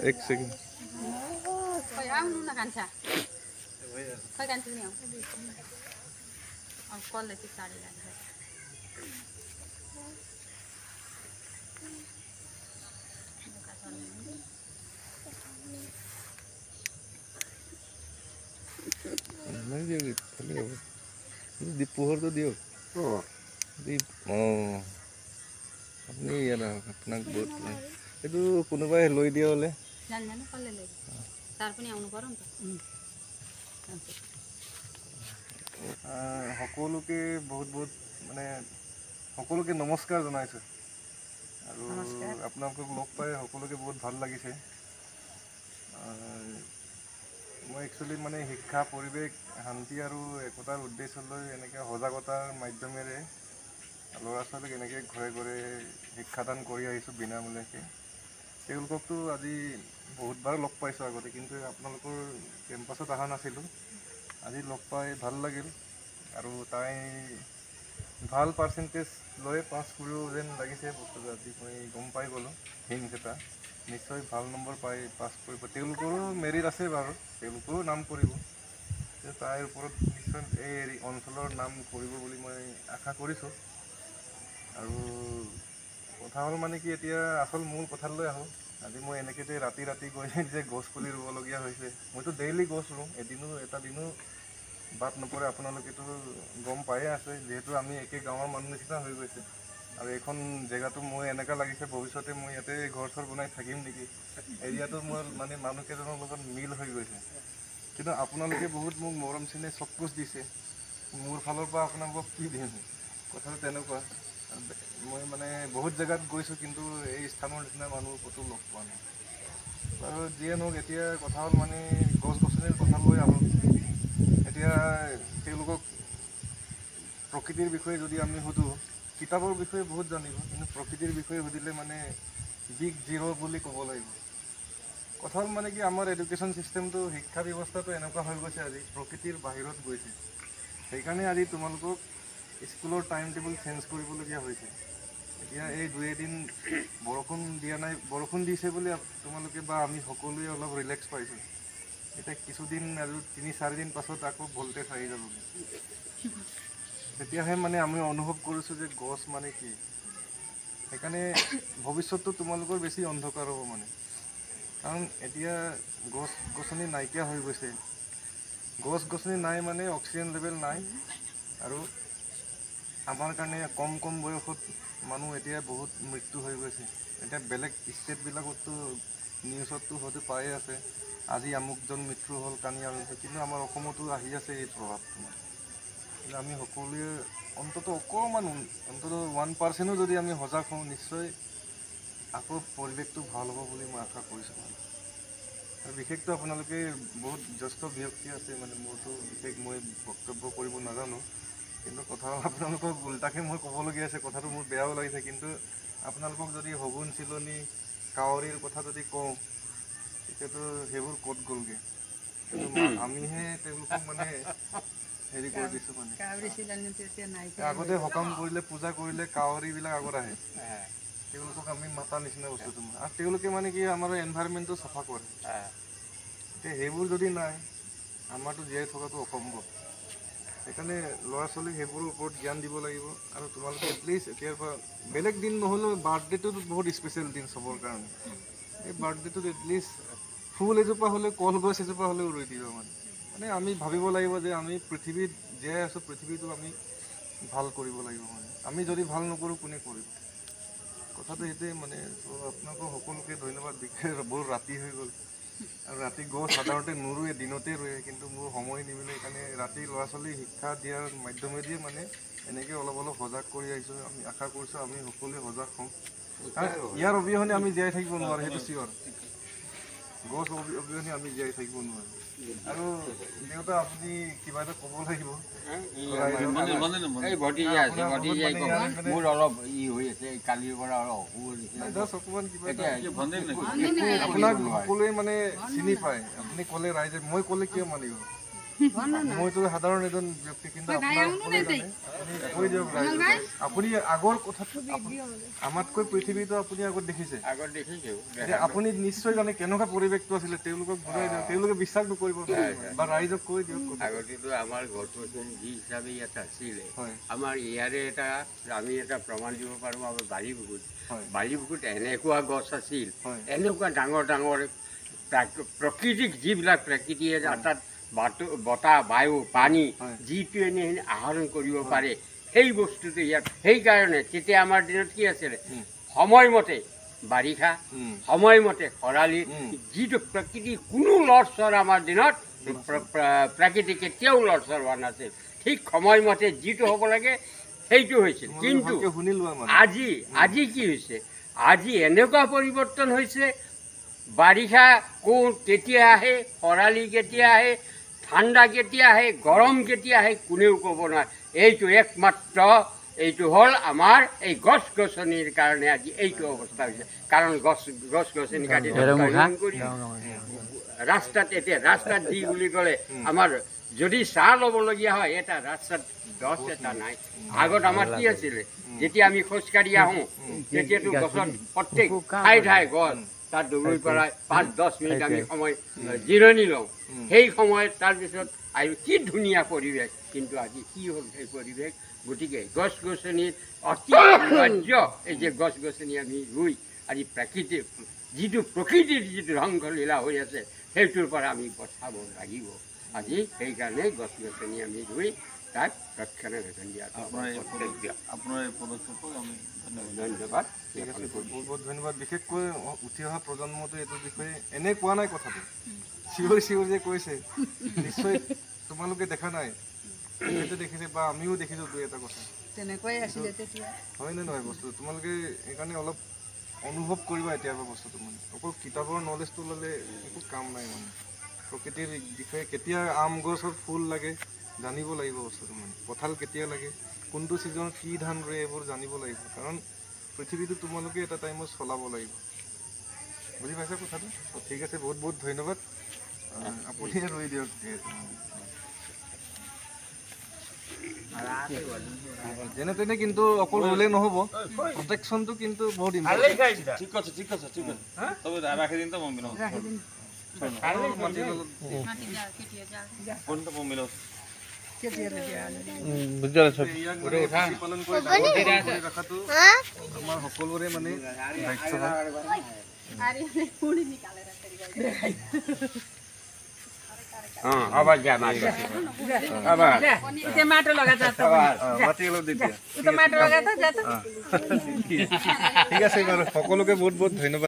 एक second Koy ang nuna kansa. Koy kansa niyo. Ang quality sari lang. नहीं दियोगे खाली अब दीप पोहर तो दियो दीप अपनी यार अपना बहुत ये तो कोनोबाई लई दिया बोले জান জানো কলে লই তারপরে আউন করম তো সকলোকে বহুত বহুত মানে সকলোকে নমস্কাৰ জনাইছোঁ আৰু আপোনালোকক লগ পাই সকলোকে বহুত ভাল লাগিছে মই একচুৱেলি মানে শিক্ষা পৰিৱেশ শান্তি আৰু একতাৰ উদ্দেশ্যলৈ এনেকৈ সজাগতাৰ মাধ্যমেৰে ল'ৰা ছোৱালীক এনেকৈ ঘৰে ঘৰে শিক্ষাদান কৰি আহিছোঁ বিনামূলীয়াকৈ তেওঁলোককতো আজি বহুতবাৰ লগ পাইছোঁ আগতে কিন্তু আপোনালোকৰ কেম্পাছত অহা নাছিলোঁ আজি লগ পাই ভাল লাগিল আৰু তাই ভাল পাৰ্চেণ্টেজ লৈ পাছ কৰিব যেন লাগিছে বস্তুটো আজি মই গম পাই গ'লোঁ হিণ্ট এটা নিশ্চয় ভাল নম্বৰ পাই পাছ কৰিব তেওঁলোকৰো মেৰিট আছে বাৰু তেওঁলোকৰো নাম কৰিব তাইৰ ওপৰত নিশ্চয় এই অঞ্চলৰ নাম কৰিব বুলি মই আশা কৰিছোঁ আৰু কথা হ'ল মানে কি এতিয়া আচল মূল কথালৈ আহোঁ আজি মই এনেকৈ যে ৰাতি ৰাতি গৈ যে গছ পুলি ৰুবলগীয়া হৈছে মইতো ডেইলি গছ ৰুওঁ এটা দিনো বাদ নপৰে আপোনালোকেতো গম পায়ে আছে যিহেতু আমি একে গাঁৱৰ মানুহ নিচিনা হৈ গৈছে আৰু এইখন জেগাটো মই এনেকুৱা লাগিছে ভৱিষ্যতে মই ইয়াতে ঘৰ চৰ বনাই থাকিম নেকি এৰিয়াটো মোৰ মানে মানুহকেইজনৰ লগত মিল হৈ গৈছে কিন্তু আপোনালোকে বহুত মোক মৰম চেনেহ চকুচ দিছে মোৰ ফালৰ পৰা আপোনালোকক কি দিম কথাটো তেনেকুৱা মই মানে বহুত জেগাত গৈছোঁ কিন্তু এই স্থানৰ নিচিনা মানুহ ক'তো লগ পোৱা নাই আৰু যিয়ে নহওক এতিয়া কথা হ'ল মানে গছ গছনিৰ কথা লৈ আহোঁ এতিয়া তেওঁলোকক প্ৰকৃতিৰ বিষয়ে যদি আমি সুধোঁ কিতাপৰ বিষয়ে বহুত জানিব কিন্তু প্ৰকৃতিৰ বিষয়ে সুধিলে মানে বিগ জিৰ' বুলি ক'ব লাগিব কথা হ'ল মানে কি আমাৰ এডুকেশ্যন ছিষ্টেমটো শিক্ষা ব্যৱস্থাটো এনেকুৱা হৈ গৈছে আজি প্ৰকৃতিৰ বাহিৰত গৈছে সেইকাৰণে আজি তোমালোকক স্কুলৰ টাইম টেবুল চেঞ্জ কৰিবলগীয়া হৈছে এতিয়া এই দুই এদিন বৰষুণ দিয়া নাই বৰষুণ দিছে বুলি তোমালোকে বা আমি সকলোৱে অলপ ৰিলেক্স পাইছোঁ এতিয়া কিছুদিন আৰু 3-4 দিন পাছত আকৌ ভল্টেজ আহি যাবগৈ তেতিয়াহে মানে আমি অনুভৱ কৰিছোঁ যে গছ মানে কি সেইকাৰণে ভৱিষ্যতটো তোমালোকৰ বেছি অন্ধকাৰ হ'ব মানে কাৰণ এতিয়া গছ গছনি নাইকিয়া হৈ গৈছে গছ গছনি নাই মানে অক্সিজেন লেভেল নাই আৰু আমাৰ কাৰণে কম কম বয়সত মানুহ এতিয়া বহুত মৃত্যু হৈ গৈছে এতিয়া বেলেগ ষ্টেটবিলাকততো নিউজততো হয়তো পায়ে আছে আজি আমুকজন মৃত্যু হ'ল কানি আমুক কিন্তু আমাৰ অসমতো আহি আছে এই প্ৰভাৱটো কিন্তু আমি সকলোৱে অন্ততঃ অকণমান অন্ততঃ 1% যদি আমি সজাগ হওঁ নিশ্চয় আকৌ পৰিৱেশটো ভাল হ'ব বুলি মই আশা কৰিছোঁ আৰু বিশেষকৈ আপোনালোকে বহুত জ্যেষ্ঠ ব্যক্তি আছে মানে মোৰতো বিশেষ মই বক্তব্য কৰিব নাজানো কিন্তু কথা আপোনালোকক উল্টাকৈ মই ক'বলগীয়া আছে কথাটো মোৰ বেয়াও লাগিছে কিন্তু আপোনালোকক যদি শগুন চিলনী কাউৰীৰ কথা যদি কওঁ তেতিয়াতো সেইবোৰ ক'ত গ'লগৈ কিন্তু আমিহে তেওঁলোকক মানে হেৰি কৰি দিছোঁ মানে আগতে সকাম কৰিলে পূজা কৰিলে কাউৰীবিলাক আগত আহে তেওঁলোকক আমি মাতা নিচিনা বস্তুটো আৰু তেওঁলোকে মানে কি আমাৰ এনভাইৰমেণ্টটো চাফা কৰে এতিয়া সেইবোৰ যদি নাই আমাৰতো জীয়াই থকাটো অসম্ভৱ সেইকাৰণে ল'ৰা ছোৱালীক সেইবোৰৰ ওপৰত জ্ঞান দিব লাগিব আৰু তোমালোকে এটলিষ্ট এতিয়াৰ পৰা বেলেগ দিন নহ'লেও বাৰ্থডেটোতো বহুত স্পেচিয়েল দিন চবৰ কাৰণে এই বাৰ্থডেটোত এটলিষ্ট ফুল এজোপা হ'লেও কলগছ এজোপা হ'লেও ৰুই দিব মানে আমি ভাবিব লাগিব যে আমি পৃথিৱীত জীয়াই আছোঁ পৃথিৱীটো আমি ভাল কৰিব লাগিব মানে আমি যদি ভাল নকৰোঁ কোনে কৰিব কথাটো সেইটোৱে মানে আপোনালোকক সকলোকে ধন্যবাদ বিশেষ বৰ ৰাতি হৈ গ'ল আৰু ৰাতি গছ সাধাৰণতে নোৰোৱে দিনতে ৰুৱে কিন্তু মোৰ সময় নিমিলে সেইকাৰণে ৰাতি ল'ৰা ছোৱালী শিক্ষা দিয়াৰ মাধ্যমেদিয়ে মানে এনেকৈ অলপ অলপ সজাগ কৰি আহিছোঁ আমি আশা কৰিছোঁ আমি সকলোৱে সজাগ হওঁ ইয়াৰ অবিহনে আমি জীয়াই থাকিব নোৱাৰোঁ সেইটো চিয়ৰ গছ অবিহনে আমি জীয়াই থাকিব নোৱাৰোঁ আৰু দেউতা আপুনি কিবা এটা ক'ব লাগিব মোৰ অলপ ই হৈ আছে কালিৰ পৰা অলপ অকণমান কিবা আপোনাক সকলোৱে মানে চিনি পায় আপুনি ক'লে ৰাইজে মই ক'লে কিয় মানিব মইতো সাধাৰণ এজন ব্যক্তি, কিন্তু ভাই, আপোনাৰ আউনো সকলোৱে নাই জানে। আপুনি কৈ দিয়ক ৰাইজক। আপুনি আগৰ কথাটো আমাতকৈ পৃথিৱীটো আপুনি আগত দেখিছে। আগত দেখিছোঁ এতিয়া আপুনি নিশ্চয় জানে কেনেকুৱা পৰিৱেশটো আছিলে, তেওঁলোকক বুজাই দিয়ক। তেওঁলোকে বিশ্বাস নকৰিব বা ৰাইজক কৈ দিয়ক কথা। আগতেতো আমাৰ গছ-গছনি যি হিচাপে ইয়াত আছিলে, হয় আমাৰ ইয়াৰে আমি এটা প্ৰমাণ দিব পাৰোঁ আমাৰ বালিপুখুৰীত। হয় বালিপুখুৰীত এনেকুৱা গছ আছিল, হয় এনেকুৱা ডাঙৰ ডাঙৰ প্ৰকৃতিক যিবিলাক প্ৰকৃতিয়ে তাত বতাহ, বায়ু, পানী হয়। যিটো এনে আহৰণ কৰিব পাৰে, সেই বস্তুটো ইয়াত। সেইকাৰণে তেতিয়া আমাৰ দিনত কি আছিলে, সময়মতে বাৰিষা, সময়মতে খৰালি, যিটো প্ৰকৃতিৰ কোনো লৰচৰ আমাৰ দিনত প্ৰকৃতি কেতিয়াও লৰচৰ হোৱা নাছিল। ঠিক সময়মতে যিটো হ'ব লাগে সেইটো হৈছিল। কিন্তু শুনি লোৱা মানে আজি কি হৈছে, আজি এনেকুৱা পৰিৱৰ্তন হৈছে, বাৰিষা কেতিয়া আহে, খৰালি কেতিয়া আহে, ঠাণ্ডা কেতিয়া আহে, গৰম কেতিয়া আহে, কোনেও ক'ব নোৱাৰে। এইটো একমাত্ৰ এইটো হ'ল আমাৰ এই গছ গছনিৰ কাৰণে আজি এইটো অৱস্থা হৈছে। কাৰণ গছ গছনি কাটি ৰাস্তাত যি বুলি ক'লে, আমাৰ যদি চাহ ল'বলগীয়া হয়, এটা ৰাস্তাত গছ এটা নাই। আগত আমাৰ কি আছিলে, যেতিয়া আমি খোজকাঢ়ি আহোঁ তেতিয়াতো গছত প্ৰত্যেক ঠাই গছ, তাত দৌৰি পেলাই 5-10 মিনিট আমি সময় জিৰণি লওঁ। সেই সময়ত তাৰপিছত আৰু কি ধুনীয়া পৰিৱেশ। কিন্তু আজি কি হ'ল সেই পৰিৱেশ? গতিকে গছ গছনিৰ অতি অনিবাৰ্য। এই যে গছ গছনি আমি ৰুই আজি প্ৰকৃতিৰ যিটো ধ্বংসলীলা হৈ আছে, সেইটোৰ পৰা আমি বচাব লাগিব। আজি সেইকাৰণে গছ গছনি আমি ৰুই তাক ৰক্ষণাবেক্ষণ দিয়াটো কৰ্তব্য। আপোনাৰ এই পদক্ষেপক আমি ধন্যবাদ। ঠিক আছে, বহুত বহুত ধন্যবাদ। বিশেষকৈ উঠি অহা প্ৰজন্মটোৱে এইটো বিষয়ে এনে কোৱা নাই কথাটো, চিঞৰি যে কৈছে, নিশ্চয় তোমালোকে দেখা নাই, তেখেতে দেখিছে বা আমিও দেখিছোঁ দুই এটা কথা। তেনেকুৱাই আছিলে তেতিয়া। হয় নে নহয় বস্তুটো? তোমালোকে সেইকাৰণে অলপ অনুভৱ কৰিবা এতিয়াৰ পৰা বস্তুটো। মানে অকল কিতাপৰ নলেজটো ল'লে একো কাম নাই। মানে প্ৰকৃতিৰ বিষয়ে কেতিয়া আম গছৰ ফুল লাগে জানিব লাগিব বস্তুটো। মানে কঁঠাল কেতিয়া লাগে, কোনটো ছিজনত কি ধান ৰুৱে, এইবোৰ জানিব লাগিব। কাৰণ পৃথিৱীটো তোমালোকে এটা টাইমত চলাব লাগিব। বুজি পাইছা কথাটো? ঠিক আছে, বহুত বহুত ধন্যবাদ। আপুনিয়ে ৰুই দিয়ক। যেনে তেনে কিন্তু অকল ৰুলে নহ'ব, প্ৰটেকশ্যনটো কিন্তু বহুত ইম্পৰ্টেণ্ট। ঠিক আছে তবে রাখে দিন তো মম্মি না মাটি যা কেতিয়া যা কোন তো মম্মি না পালন কৰি ৰখাটো আমাৰ সকলোৰে মানে দায়িত্ব হয়। আরে পুরি নিকালে রাখতে আবার যা আবার टमाटर लगा जाता মাটি অলপ দি দিয়া। टमाटर लगा था जाता ঠিক আছে বাৰু, সকলোকে বহুত বহুত ধন্যবাদ।